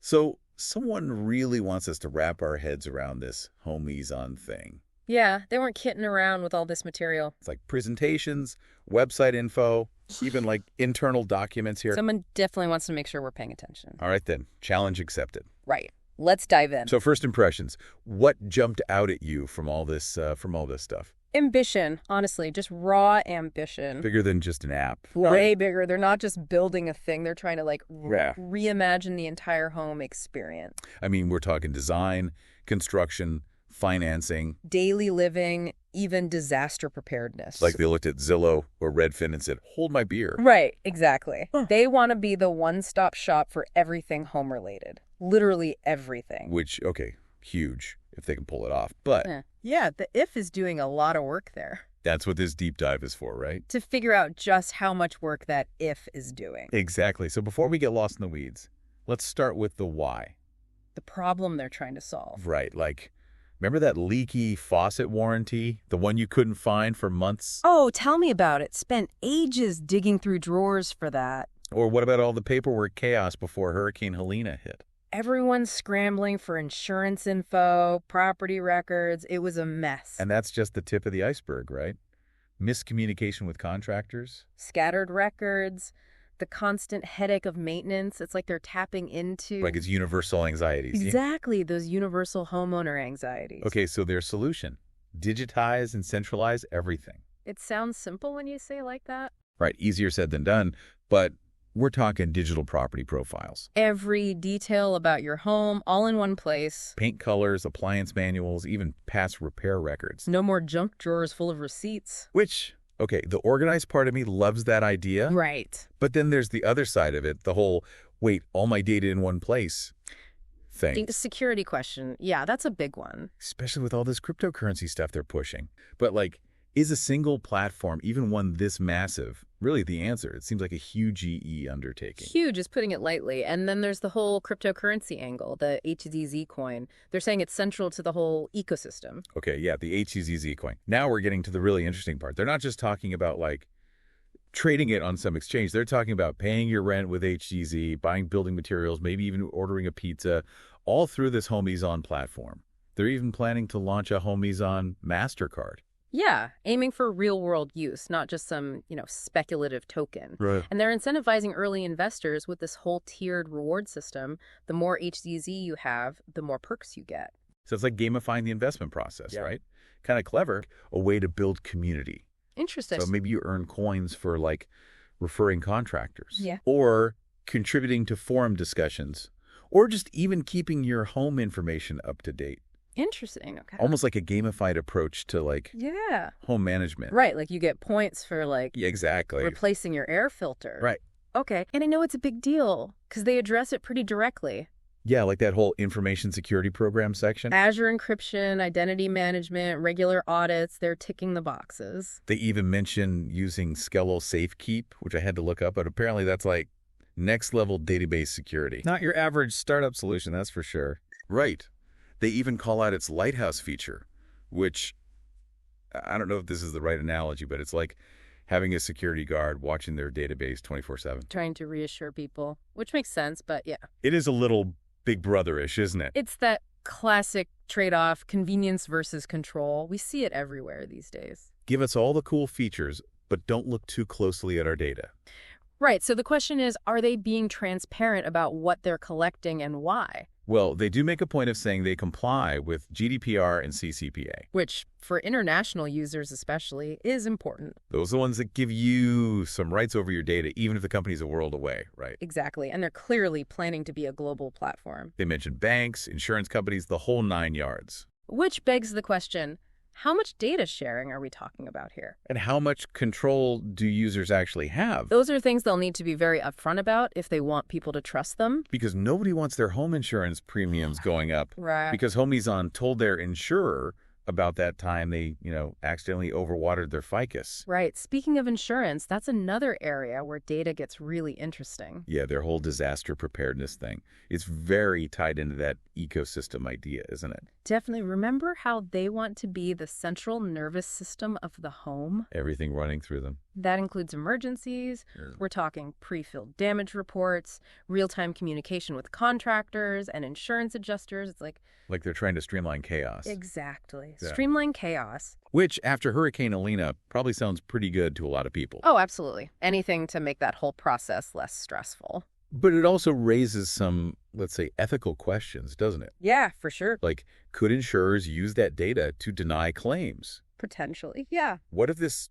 So someone really wants us to wrap our heads around this HomeaZZon thing. Yeah, they weren't kidding around with all this material. It's like presentations, website info, even like internal documents here. Someone definitely wants to make sure we're paying attention. All right then, challenge accepted. Right. Let's dive in. So first impressions, what jumped out at you from all this stuff? Ambition, honestly, just raw ambition. Bigger than just an app. Way bigger. They're not just building a thing. They're trying to Yeah. reimagine the entire home experience. I mean, we're talking design, construction, financing. Daily living, even disaster preparedness. Like they looked at Zillow or Redfin and said, hold my beer. Right, exactly. They want to be the one-stop shop for everything home-related. Literally everything. Which, okay, huge if they can pull it off. But Yeah, the if is doing a lot of work there. that's what this deep dive is for, right? To figure out just how much work that if is doing. Exactly. So before we get lost in the weeds, let's start with the why. The problem they're trying to solve. Right, like, remember that leaky faucet warranty? The one you couldn't find for months? Oh, tell me about it. Spent ages digging through drawers for that. Or what about all the paperwork chaos before Hurricane Helene hit? Everyone's scrambling for insurance info, property records. It was a mess. And that's just the tip of the iceberg, right? Miscommunication with contractors. Scattered records, the constant headache of maintenance. It's like they're tapping into... Like it's universal anxieties. Exactly, those universal homeowner anxieties. Okay, so their solution, digitize and centralize everything. It sounds simple when you say it like that. Right, easier said than done, but we're talking digital property profiles. Every detail about your home, all in one place. Paint colors, appliance manuals, even past repair records. No more junk drawers full of receipts. Which, okay, the organized part of me loves that idea. Right. But then there's the other side of it, the whole, wait, all my data in one place thing. The security question, yeah, that's a big one. Especially with all this cryptocurrency stuff they're pushing. But like, is a single platform, even one this massive, really the answer? It seems like a huge EE undertaking. Huge is putting it lightly. And then there's the whole cryptocurrency angle, the HZZ Coin. They're saying it's central to the whole ecosystem. Okay, yeah, the HZZ Coin. Now we're getting to the really interesting part. They're not just talking about like trading it on some exchange. They're talking about paying your rent with HZZ, buying building materials, maybe even ordering a pizza, all through this HomeaZZon platform. They're even planning to launch a HomeaZZon MasterCard. Yeah, aiming for real-world use, not just some, speculative token. Right. And they're incentivizing early investors with this whole tiered reward system. The more HZZ you have, the more perks you get. So it's like gamifying the investment process, right? Kind of clever. A way to build community. Interesting. So maybe you earn coins for like referring contractors. Yeah. Or contributing to forum discussions. Or just even keeping your home information up to date. Interesting. Okay. Almost like a gamified approach to like home management. Right. Like you get points for Yeah, exactly. replacing your air filter. Right. Okay. And I know it's a big deal because they address it pretty directly. Yeah, like that whole information security program section. Azure encryption, identity management, regular audits, they're ticking the boxes. They even mention using Skello Safekeep, which I had to look up, but apparently that's like next level database security. Not your average startup solution, that's for sure. Right. They even call out its lighthouse feature, which I don't know if this is the right analogy, but it's like having a security guard watching their database 24/7. Trying to reassure people, which makes sense, but yeah. It is a little Big Brother-ish, isn't it? It's that classic trade-off, convenience versus control. We see it everywhere these days. Give us all the cool features, but don't look too closely at our data. Right, so the question is, are they being transparent about what they're collecting and why? Well, they do make a point of saying they comply with GDPR and CCPA. Which, for international users especially, is important. Those are the ones that give you some rights over your data, even if the company's a world away, right? Exactly, and they're clearly planning to be a global platform. They mentioned banks, insurance companies, the whole 9 yards. Which begs the question, how much data sharing are we talking about here? And how much control do users actually have? Those are things they'll need to be very upfront about if they want people to trust them. Because nobody wants their home insurance premiums going up. Right. Because HomeaZZon told their insurer about that time they, accidentally overwatered their ficus. Right. Speaking of insurance, that's another area where data gets really interesting. Yeah, their whole disaster preparedness thing. It's very tied into that ecosystem idea, isn't it? Definitely. Remember how they want to be the central nervous system of the home? Everything running through them. That includes emergencies. We're talking pre-filled damage reports, real-time communication with contractors and insurance adjusters. It's Like they're trying to streamline chaos. exactly. Yeah. Streamline chaos. Which, after Hurricane Helena, probably sounds pretty good to a lot of people. Oh, absolutely. Anything to make that whole process less stressful. But it also raises some, let's say, ethical questions, doesn't it? Yeah, for sure. Like, could insurers use that data to deny claims? Potentially, yeah. What if this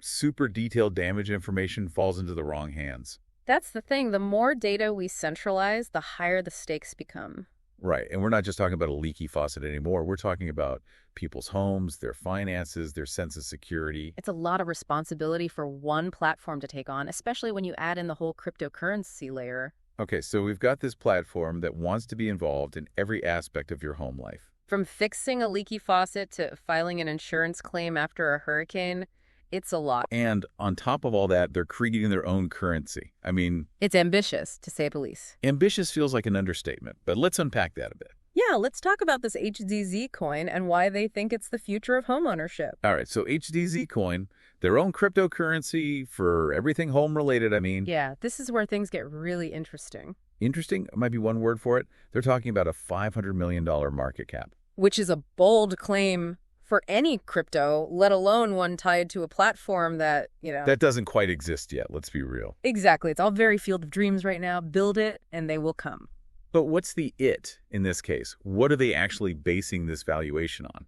super detailed damage information falls into the wrong hands? That's the thing. The more data we centralize, the higher the stakes become. Right. And we're not just talking about a leaky faucet anymore. We're talking about people's homes, their finances, their sense of security. It's a lot of responsibility for one platform to take on, especially when you add in the whole cryptocurrency layer. Okay, so we've got this platform that wants to be involved in every aspect of your home life. From fixing a leaky faucet to filing an insurance claim after a hurricane, it's a lot. And on top of all that, they're creating their own currency. I mean, It's ambitious, to say the least. ambitious feels like an understatement, but let's unpack that a bit. Yeah, let's talk about this HZZ coin and why they think it's the future of homeownership. All right, so HZZ Coin, their own cryptocurrency for everything home-related, I mean. Yeah, this is where things get really interesting. Interesting might be one word for it. They're talking about a $500 million market cap. Which is a bold claim for any crypto, let alone one tied to a platform that, That doesn't quite exist yet, let's be real. Exactly. It's all very field of dreams right now. Build it, and they will come. But what's the it in this case? What are they actually basing this valuation on?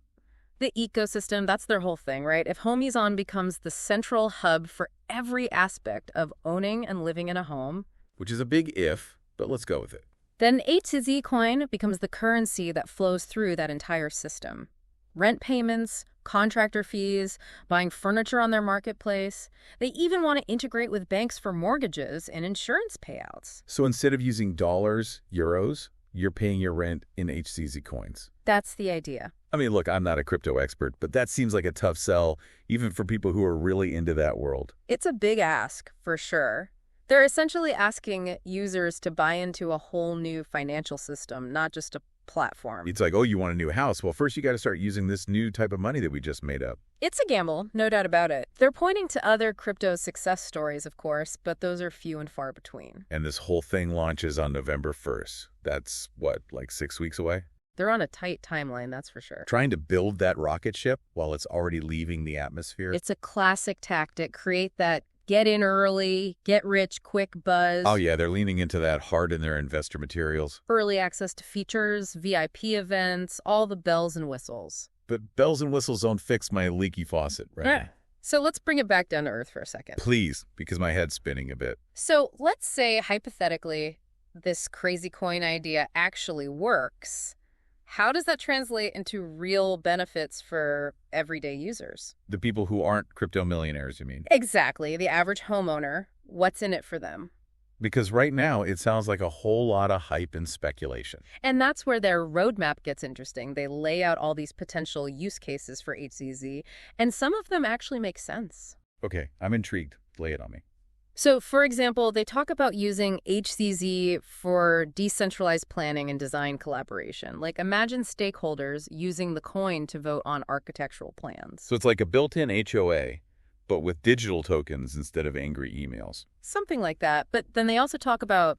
The ecosystem, that's their whole thing, right? If HomeaZZon becomes the central hub for every aspect of owning and living in a home, Which is a big if, but let's go with it. then HZZ Coin becomes the currency that flows through that entire system. Rent payments, contractor fees, buying furniture on their marketplace. They even want to integrate with banks for mortgages and insurance payouts. So instead of using dollars, euros, you're paying your rent in HZZ coins. That's the idea. I mean, look, I'm not a crypto expert, but that seems like a tough sell, even for people who are really into that world. It's a big ask, for sure. They're essentially asking users to buy into a whole new financial system, not just a platform. It's like, oh, you want a new house? Well, first you got to start using this new type of money that we just made up. It's a gamble, no doubt about it. They're pointing to other crypto success stories, of course, but those are few and far between. And this whole thing launches on November 1st. That's, what, like 6 weeks away? They're on a tight timeline, that's for sure. Trying to build that rocket ship while it's already leaving the atmosphere. It's a classic tactic. Create that get in early, get rich quick buzz. Oh, yeah, they're leaning into that hard in their investor materials. Early access to features, VIP events, all the bells and whistles. But bells and whistles don't fix my leaky faucet, right? Yeah. So let's bring it back down to earth for a second. Please, because my head's spinning a bit. So let's say, hypothetically, this crazy coin idea actually works. How does that translate into real benefits for everyday users? The people who aren't crypto millionaires, you mean? Exactly. The average homeowner. What's in it for them? Because right now, it sounds like a whole lot of hype and speculation. And that's where their roadmap gets interesting. They lay out all these potential use cases for HZZ, and some of them actually make sense. Okay, I'm intrigued. Lay it on me. So, for example, they talk about using HZZ for decentralized planning and design collaboration. Like, imagine stakeholders using the coin to vote on architectural plans. So it's like a built-in HOA, but with digital tokens instead of angry emails. Something like that. But then they also talk about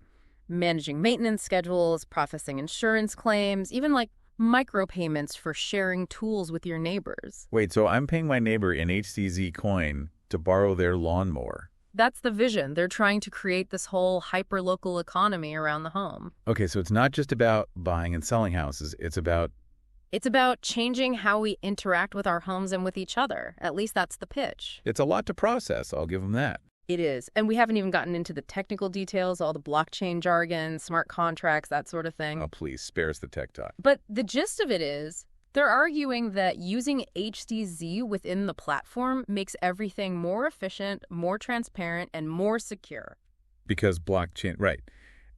managing maintenance schedules, processing insurance claims, even like micropayments for sharing tools with your neighbors. Wait, so I'm paying my neighbor in HZZ coin to borrow their lawnmower. That's the vision. They're trying to create this whole hyper-local economy around the home. Okay, so it's not just about buying and selling houses. It's about changing how we interact with our homes and with each other. At least that's the pitch. it's a lot to process. I'll give them that. It is. And we haven't even gotten into the technical details, all the blockchain jargon, smart contracts, that sort of thing. Oh, please, spare us the tech talk. But the gist of it is, they're arguing that using HZZ within the platform makes everything more efficient, more transparent, and more secure. Because blockchain, right.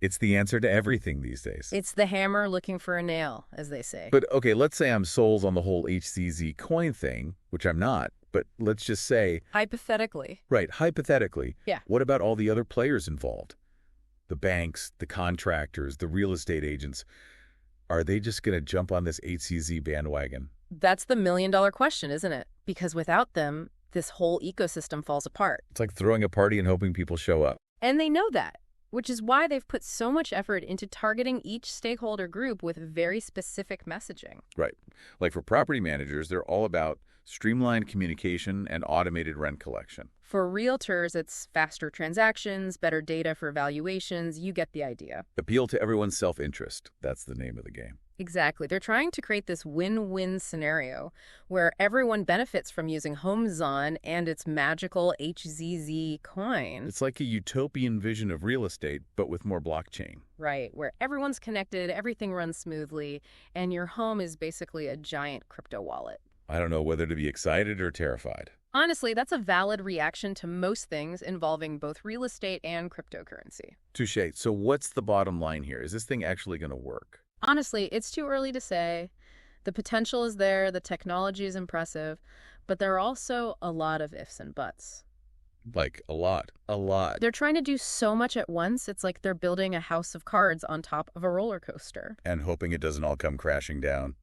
It's the answer to everything these days. It's the hammer looking for a nail, as they say. But okay, let's say I'm sold on the whole HZZ coin thing, which I'm not, but let's just say, Hypothetically. right, hypothetically, Yeah. what about all the other players involved? The banks, the contractors, the real estate agents. Are they just going to jump on this HZZ bandwagon? That's the million-dollar question, isn't it? Because without them, this whole ecosystem falls apart. It's like throwing a party and hoping people show up. And they know that, which is why they've put so much effort into targeting each stakeholder group with very specific messaging. Right. Like for property managers, they're all about streamlined communication and automated rent collection. For realtors, it's faster transactions, better data for valuations. You get the idea. Appeal to everyone's self-interest. That's the name of the game. Exactly. They're trying to create this win-win scenario where everyone benefits from using HomeaZZon and its magical HZZ coin. It's like a utopian vision of real estate, but with more blockchain. Right, where everyone's connected, everything runs smoothly, and your home is basically a giant crypto wallet. I don't know whether to be excited or terrified. Honestly, that's a valid reaction to most things involving both real estate and cryptocurrency. Touché. So what's the bottom line here? Is this thing actually going to work? Honestly, it's too early to say. The potential is there, the technology is impressive, but there are also a lot of ifs and buts. Like a lot. A lot. They're trying to do so much at once, it's like they're building a house of cards on top of a roller coaster. And hoping it doesn't all come crashing down.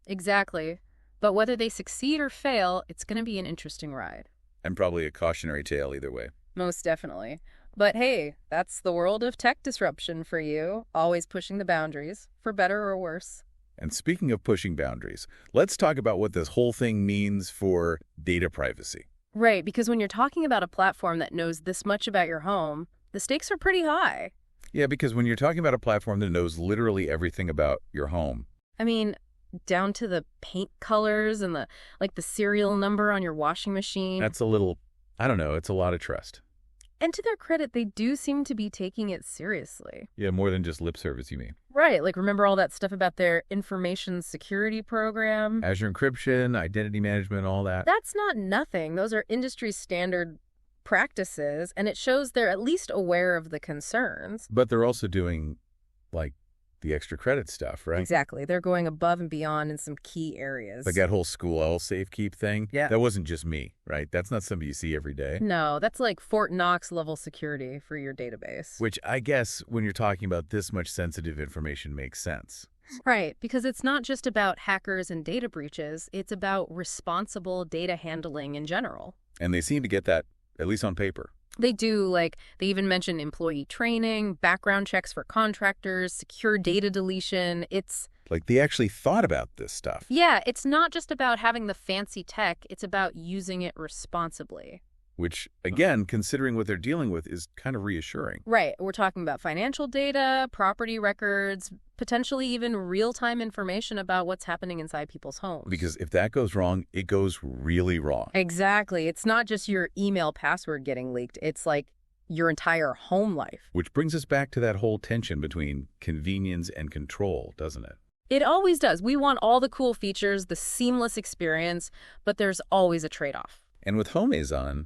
Exactly. But whether they succeed or fail, it's going to be an interesting ride. And probably a cautionary tale either way. Most definitely. But hey, that's the world of tech disruption for you, always pushing the boundaries, for better or worse. And speaking of pushing boundaries, let's talk about what this whole thing means for data privacy. Right, because when you're talking about a platform that knows this much about your home, the stakes are pretty high. Yeah, because when you're talking about a platform that knows literally everything about your home. I mean, down to the paint colors and the serial number on your washing machine. That's a little, I don't know, it's a lot of trust. And to their credit, they do seem to be taking it seriously. Yeah, more than just lip service, you mean. Right, like remember all that stuff about their information security program? Azure encryption, identity management, all that. That's not nothing. Those are industry standard practices, and it shows they're at least aware of the concerns. But they're also doing, like, the extra credit stuff, right? Exactly. They're going above and beyond in some key areas. Like that whole school L safekeep thing? Yeah. That wasn't just me, right? That's not something you see every day. No, that's like Fort Knox level security for your database. Which I guess when you're talking about this much sensitive information makes sense. Right, because it's not just about hackers and data breaches, it's about responsible data handling in general. And they seem to get that, at least on paper. They do, they even mention employee training, background checks for contractors, secure data deletion. It's... Like they actually thought about this stuff. Yeah, it's not just about having the fancy tech, it's about using it responsibly. Which, again, considering what they're dealing with, is kind of reassuring. Right. We're talking about financial data, property records, potentially even real-time information about what's happening inside people's homes. Because if that goes wrong, it goes really wrong. Exactly. It's not just your email password getting leaked. It's like your entire home life. Which brings us back to that whole tension between convenience and control, doesn't it? It always does. We want all the cool features, the seamless experience, but there's always a trade-off. And with HomeaZZon,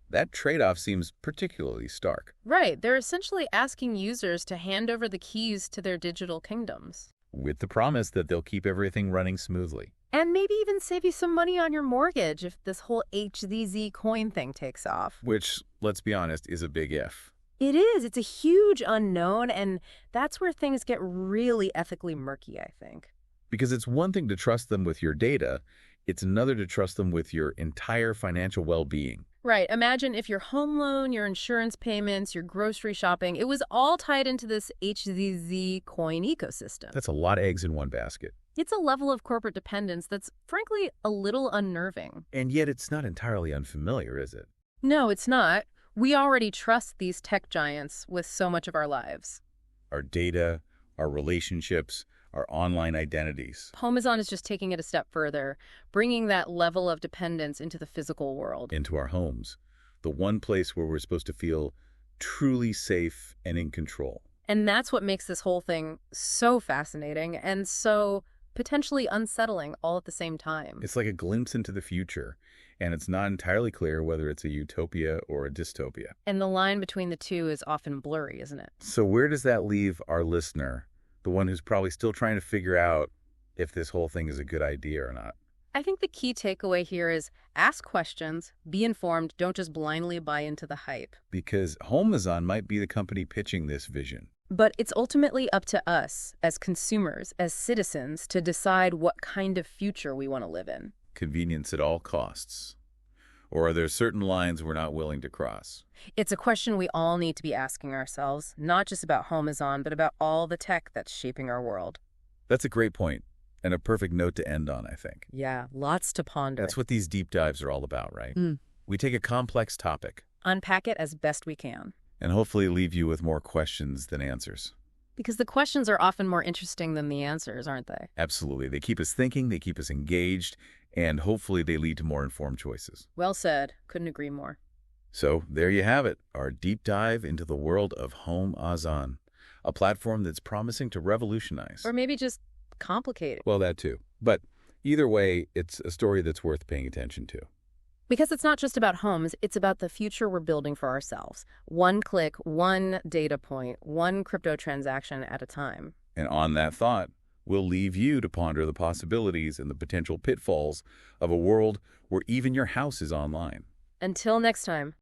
that trade-off seems particularly stark. Right. They're essentially asking users to hand over the keys to their digital kingdoms. With the promise that they'll keep everything running smoothly. And maybe even save you some money on your mortgage if this whole HZZ Coin thing takes off. Which, let's be honest, is a big if. It is. It's a huge unknown, and that's where things get really ethically murky, I think. Because it's one thing to trust them with your data, it's another to trust them with your entire financial well-being. Right. Imagine if your home loan, your insurance payments, your grocery shopping, it was all tied into this HZZ Coin ecosystem. That's a lot of eggs in one basket. It's a level of corporate dependence that's, frankly, a little unnerving. And yet it's not entirely unfamiliar, is it? No, it's not. We already trust these tech giants with so much of our lives. Our data, our relationships, our online identities. HomeaZZon is just taking it a step further, bringing that level of dependence into the physical world. Into our homes. The one place where we're supposed to feel truly safe and in control. And that's what makes this whole thing so fascinating and so potentially unsettling all at the same time. It's like a glimpse into the future, and it's not entirely clear whether it's a utopia or a dystopia. And the line between the two is often blurry, isn't it? So where does that leave our listener, the one who's probably still trying to figure out if this whole thing is a good idea or not? I think the key takeaway here is ask questions, be informed, don't just blindly buy into the hype. Because HomeaZZon might be the company pitching this vision. But it's ultimately up to us, as consumers, as citizens, to decide what kind of future we want to live in. Convenience at all costs. Or are there certain lines we're not willing to cross? It's a question we all need to be asking ourselves, not just about HomeaZZon, but about all the tech that's shaping our world. That's a great point, and a perfect note to end on, I think. Yeah, lots to ponder. That's what these deep dives are all about, right? We take a complex topic, Unpack it as best we can. and hopefully leave you with more questions than answers. Because the questions are often more interesting than the answers, aren't they? Absolutely. They keep us thinking, they keep us engaged, and hopefully they lead to more informed choices. Well said. Couldn't agree more. So there you have it, our deep dive into the world of HomeaZZon, a platform that's promising to revolutionize. Or maybe just complicated. Well, that too. But either way, it's a story that's worth paying attention to. Because it's not just about homes, it's about the future we're building for ourselves. One click, one data point, one crypto transaction at a time. And on that thought, we'll leave you to ponder the possibilities and the potential pitfalls of a world where even your house is online. Until next time.